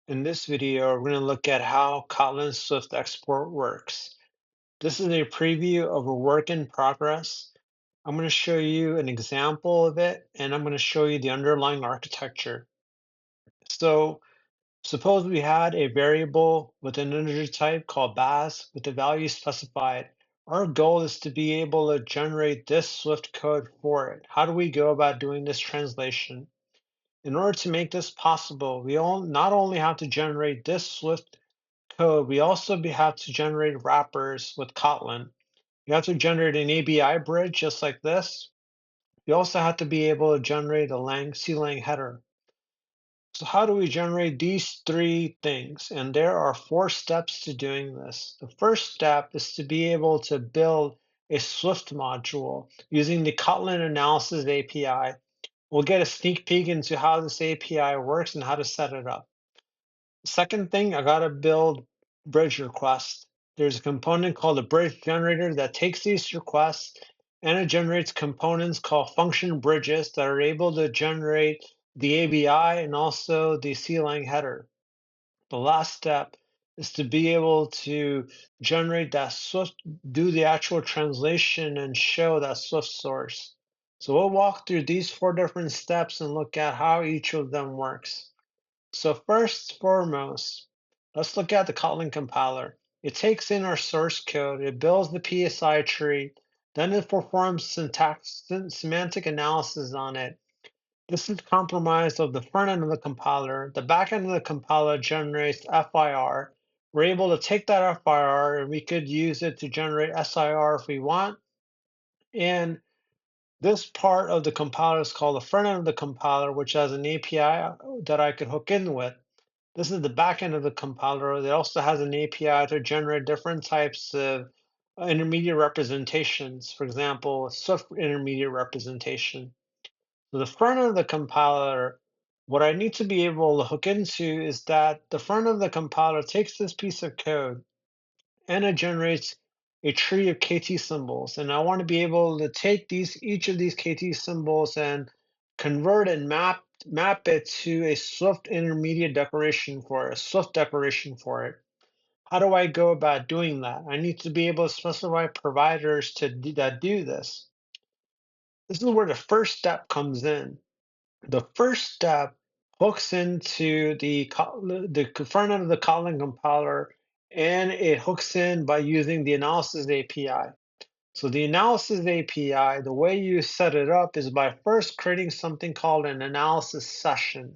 In this video, we're going to look at how Kotlin Swift export works. This is a preview of a work in progress. I'm going to show you an example of it, and I'm going to show you the underlying architecture. So suppose we had a variable with an integer type called baz with the value specified. Our goal is to be able to generate this Swift code for it. How do we go about doing this translation? In order to make this possible, we not only have to generate this Swift code, we also have to generate wrappers with Kotlin. You have to generate an ABI bridge just like this. You also have to be able to generate a CLang header. So how do we generate these three things? And there are 4 steps to doing this. The first step is to be able to build a Swift module using the Kotlin Analysis API. We'll get a sneak peek into how this API works and how to set it up. Second thing, I gotta build bridge requests. There's a component called a bridge generator that takes these requests and it generates components called function bridges that are able to generate the ABI and also the CLang header. The last step is to be able to generate that Swift, do the actual translation and show that Swift source. So we'll walk through these 4 different steps and look at how each of them works. So first foremost, let's look at the Kotlin compiler. It takes in our source code, it builds the PSI tree, then it performs semantic analysis on it. This is comprised of the front end of the compiler. The back end of the compiler generates FIR. We're able to take that FIR and we could use it to generate SIR if we want. And this part of the compiler is called the front end of the compiler, which has an API that I could hook in with. This is the back end of the compiler. It also has an API to generate different types of intermediate representations. For example, a Swift intermediate representation. So the front end of the compiler, what I need to be able to hook into is that the front end of the compiler takes this piece of code and it generates a tree of KT symbols. And I want to be able to take each of these KT symbols and convert and map it to a Swift intermediate declaration for it, a Swift declaration for it. How do I go about doing that? I need to be able to specify providers that do this. This is where the first step comes in. The first step hooks into the front end of the Kotlin compiler, and it hooks in by using the analysis API. So the analysis API, the way you set it up is by first creating something called an analysis session.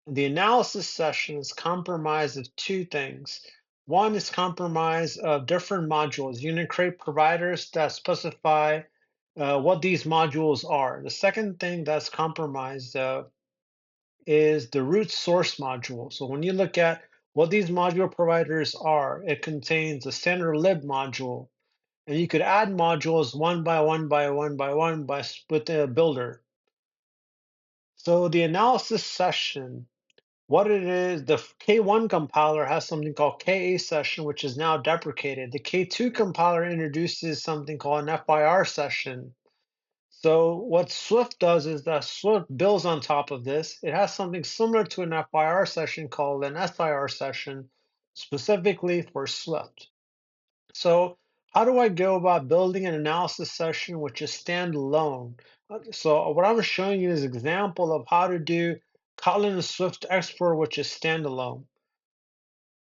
The analysis session is comprised of 2 things. One is comprised of different modules. You can create providers that specify what these modules are. The second thing that's comprised of is the root source module. So when you look at what these module providers are, it contains a standard lib module, and you could add modules one by one by one by one with the builder. So the analysis session, what it is, the K1 compiler has something called KA session, which is now deprecated. The K2 compiler introduces something called an FIR session. So what Swift does is that Swift builds on top of this. It has something similar to an FIR session called an SIR session, specifically for Swift. So how do I go about building an analysis session which is standalone? So what I'm showing you is an example of how to do Kotlin Swift export, which is standalone.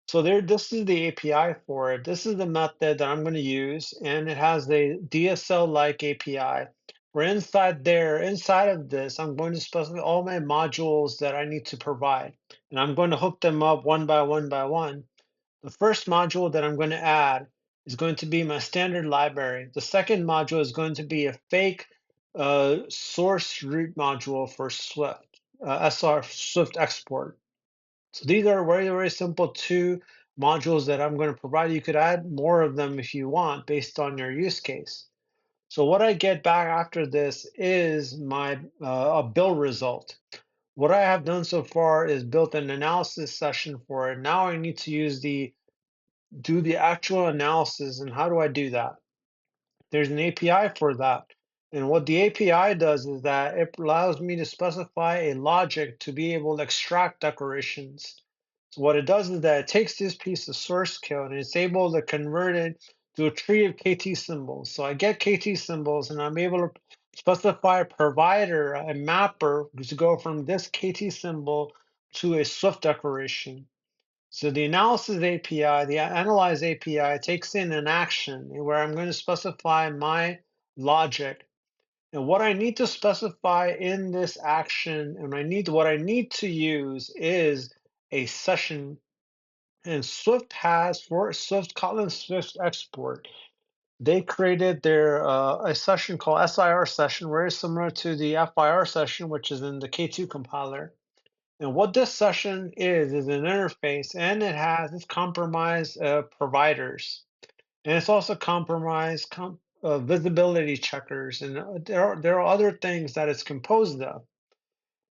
So this is the API for it. This is the method that I'm going to use, and it has a DSL-like API. Where inside of this, I'm going to specify all my modules that I need to provide, and I'm going to hook them up one by one by one. The first module that I'm going to add is going to be my standard library. The second module is going to be a fake source root module for Swift, SR Swift export. So these are very, very simple 2 modules that I'm going to provide. You could add more of them if you want based on your use case. So what I get back after this is my a build result. What I have done so far is built an analysis session for it. Now I need to do the actual analysis. And how do I do that? There's an API for that. And what the API does is that it allows me to specify a logic to be able to extract declarations. So what it does is that it takes this piece of source code and it's able to convert it to a tree of KT symbols. So I get KT symbols and I'm able to specify a provider, a mapper, to go from this KT symbol to a Swift declaration. So the analysis API, the analyze API takes in an action where I'm going to specify my logic. And what I need to specify in this action and what I need to use is a session. And Swift has, for Swift, Kotlin Swift export, they created their a session called SIR session, very similar to the FIR session, which is in the K2 compiler. And what this session is an interface, and it's compromised providers, and it's also compromised visibility checkers, and there are other things that it's composed of.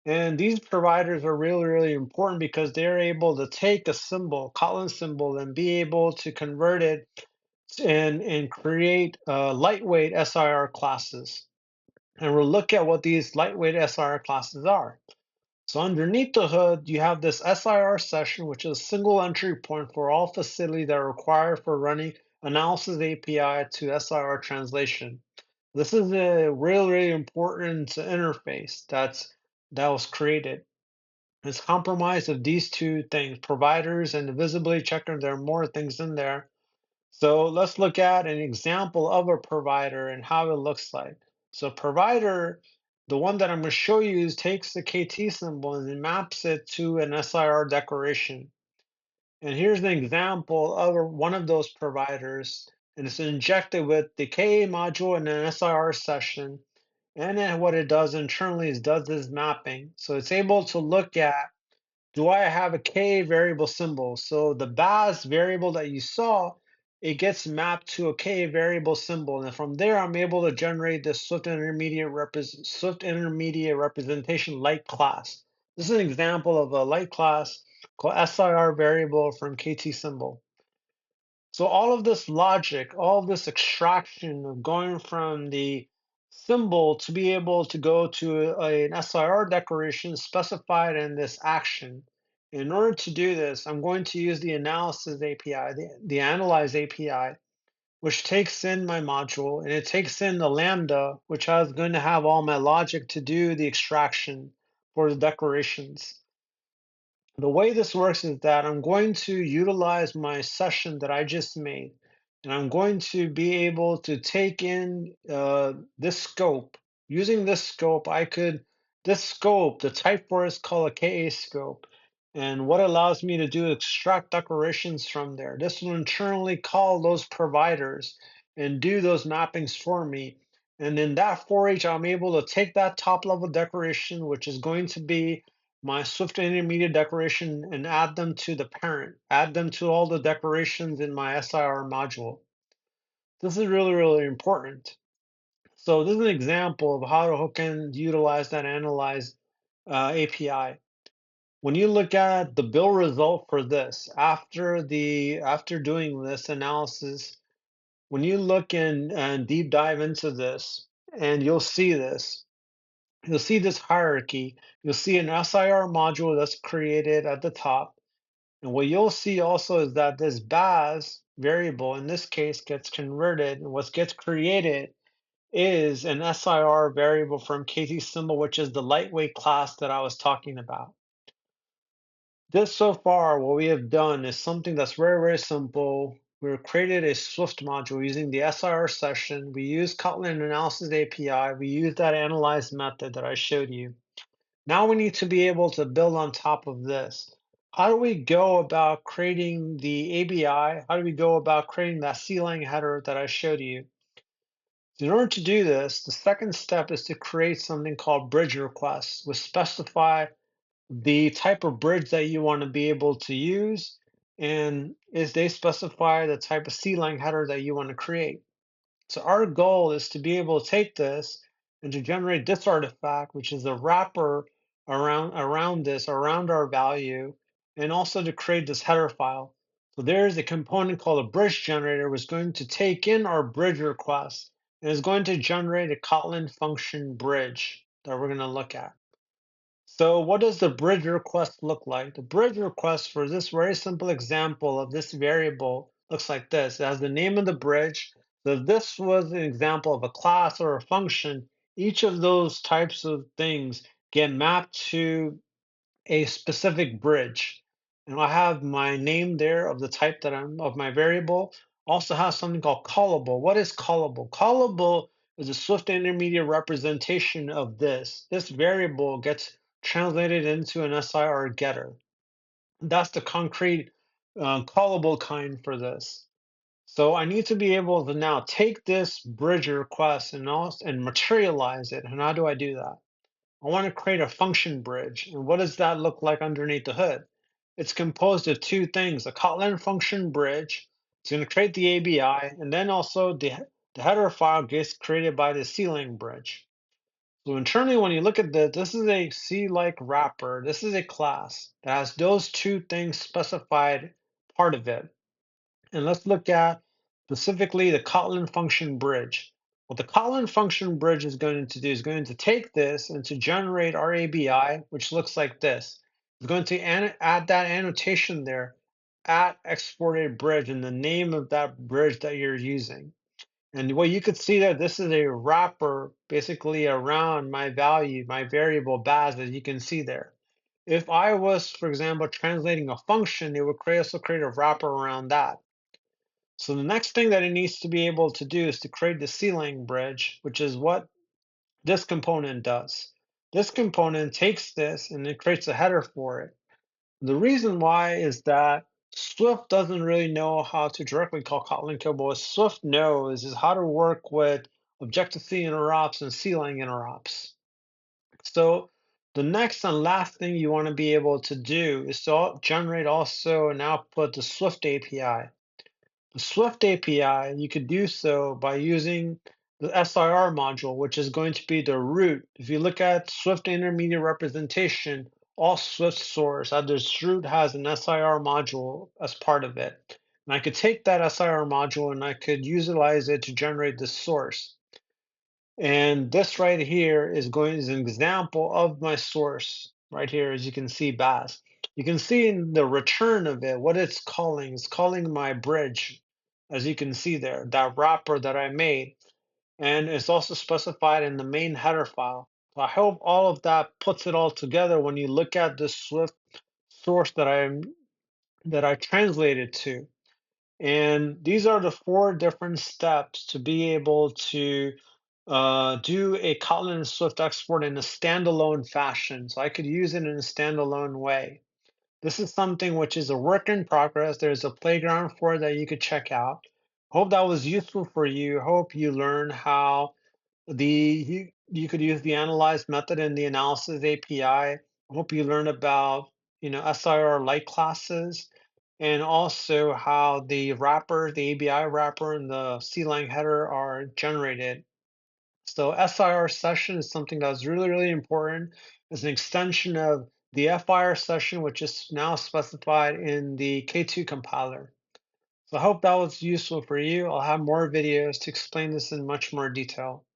And these providers are really, really important because they're able to take a symbol, Kotlin symbol, and be able to convert it and create lightweight SIR classes. And we'll look at what these lightweight SIR classes are. So underneath the hood, you have this SIR session, which is a single entry point for all facilities that are required for running analysis API to SIR translation. This is a really, really important interface that was created. It's comprised of these two things, providers and the visibility checker. There are more things in there. So let's look at an example of a provider and how it looks like. So provider, the one that I'm going to show you is takes the KT symbol and it maps it to an SIR declaration. And here's an example of one of those providers, and it's injected with the KA module and an SIR session. And then what it does internally is does this mapping. So it's able to look at, do I have a K variable symbol? So the BAS variable that you saw, it gets mapped to a K variable symbol. And from there, I'm able to generate the Swift intermediate representation light class. This is an example of a light class called SIR variable from KT symbol. So all of this logic, all of this extraction of going from the symbol to be able to go to an SIR declaration specified in this action. In order to do this, I'm going to use the analysis API, the analyze API, which takes in my module and it takes in the lambda, which is going to have all my logic to do the extraction for the declarations. The way this works is that I'm going to utilize my session that I just made, and I'm going to be able to take in this scope. Using this scope, this scope, the type for it is called a KA scope. And what allows me to do is extract declarations from there. This will internally call those providers and do those mappings for me. And in that for each, I'm able to take that top level declaration, which is going to be my Swift intermediate declaration, and add them to the parent, add them to all the declarations in my SIR module. This is really, really important. So this is an example of how to hook and utilize that analyze API. When you look at the build result for this, after doing this analysis, when you look and deep dive into this, and you'll see this hierarchy. You'll see an SIR module that's created at the top. And what you'll see also is that this BAS variable in this case gets converted, and what gets created is an SIR variable from KT symbol, which is the lightweight class that I was talking about. This so far, what we have done is something that's very, very simple. We've created a Swift module using the SIR session. We use Kotlin Analysis API. We use that analyze method that I showed you. Now we need to be able to build on top of this. How do we go about creating the ABI? How do we go about creating that CLang header that I showed you? In order to do this, the second step is to create something called bridge requests, which specify the type of bridge that you want to be able to use, and is they specify the type of CLang header that you want to create. So our goal is to be able to take this and to generate this artifact, which is a wrapper around our value, and also to create this header file. So there's a component called a bridge generator, which is going to take in our bridge request and is going to generate a Kotlin function bridge that we're going to look at. So what does the bridge request look like? The bridge request for this very simple example of this variable looks like this. It has the name of the bridge. So if this was an example of a class or a function, each of those types of things get mapped to a specific bridge. And I have my name there of the type that I'm of my variable. Also has something called callable. What is callable? Callable is a Swift intermediate representation of this. This variable gets translated into an SIR getter. That's the concrete callable kind for this. So I need to be able to now take this bridge request and materialize it. And how do I do that? I want to create a function bridge. And what does that look like underneath the hood? It's composed of two things, a Kotlin function bridge. It's going to create the ABI, and then also the header file gets created by the C-lang bridge. So internally, when you look at this is a C-like wrapper. This is a class that has those two things specified part of it. And let's look at specifically the Kotlin function bridge. What the Kotlin function bridge is going to do is going to take this and to generate our ABI, which looks like this. It's going to add that annotation there at exported bridge and the name of that bridge that you're using. And what you could see there, this is a wrapper basically around my value, my variable baz, as you can see there. If I was, for example, translating a function, it would also create a wrapper around that. So the next thing that it needs to be able to do is to create the C-lang bridge, which is what this component does. This component takes this and it creates a header for it. The reason why is that Swift doesn't really know how to directly call Kotlin code, but what Swift knows is how to work with Objective-C interrupts and C-lang interrupts. So the next and last thing you want to be able to do is to generate also and output the Swift API. The Swift API, you could do so by using the SIR module, which is going to be the root. If you look at Swift intermediate representation, all Swift source at this root has an SIR module as part of it. And I could take that SIR module and I could utilize it to generate the source. And this right here is an example of my source right here, as you can see, Baz. You can see in the return of it what it's calling. It's calling my bridge, as you can see there, that wrapper that I made. And it's also specified in the main header file. So I hope all of that puts it all together when you look at the Swift source that I translated to. And these are the four different steps to be able to do a Kotlin Swift export in a standalone fashion. So I could use it in a standalone way. This is something which is a work in progress. There's a playground for it that you could check out. Hope that was useful for you. Hope you learn how you could use the analyze method in the analysis API. Hope you learn about SIR light classes and also how the wrapper, the ABI wrapper and the C-lang header are generated. So SIR session is something that's really, really important. It's an extension of the FIR session, which is now specified in the K2 compiler. So I hope that was useful for you. I'll have more videos to explain this in much more detail.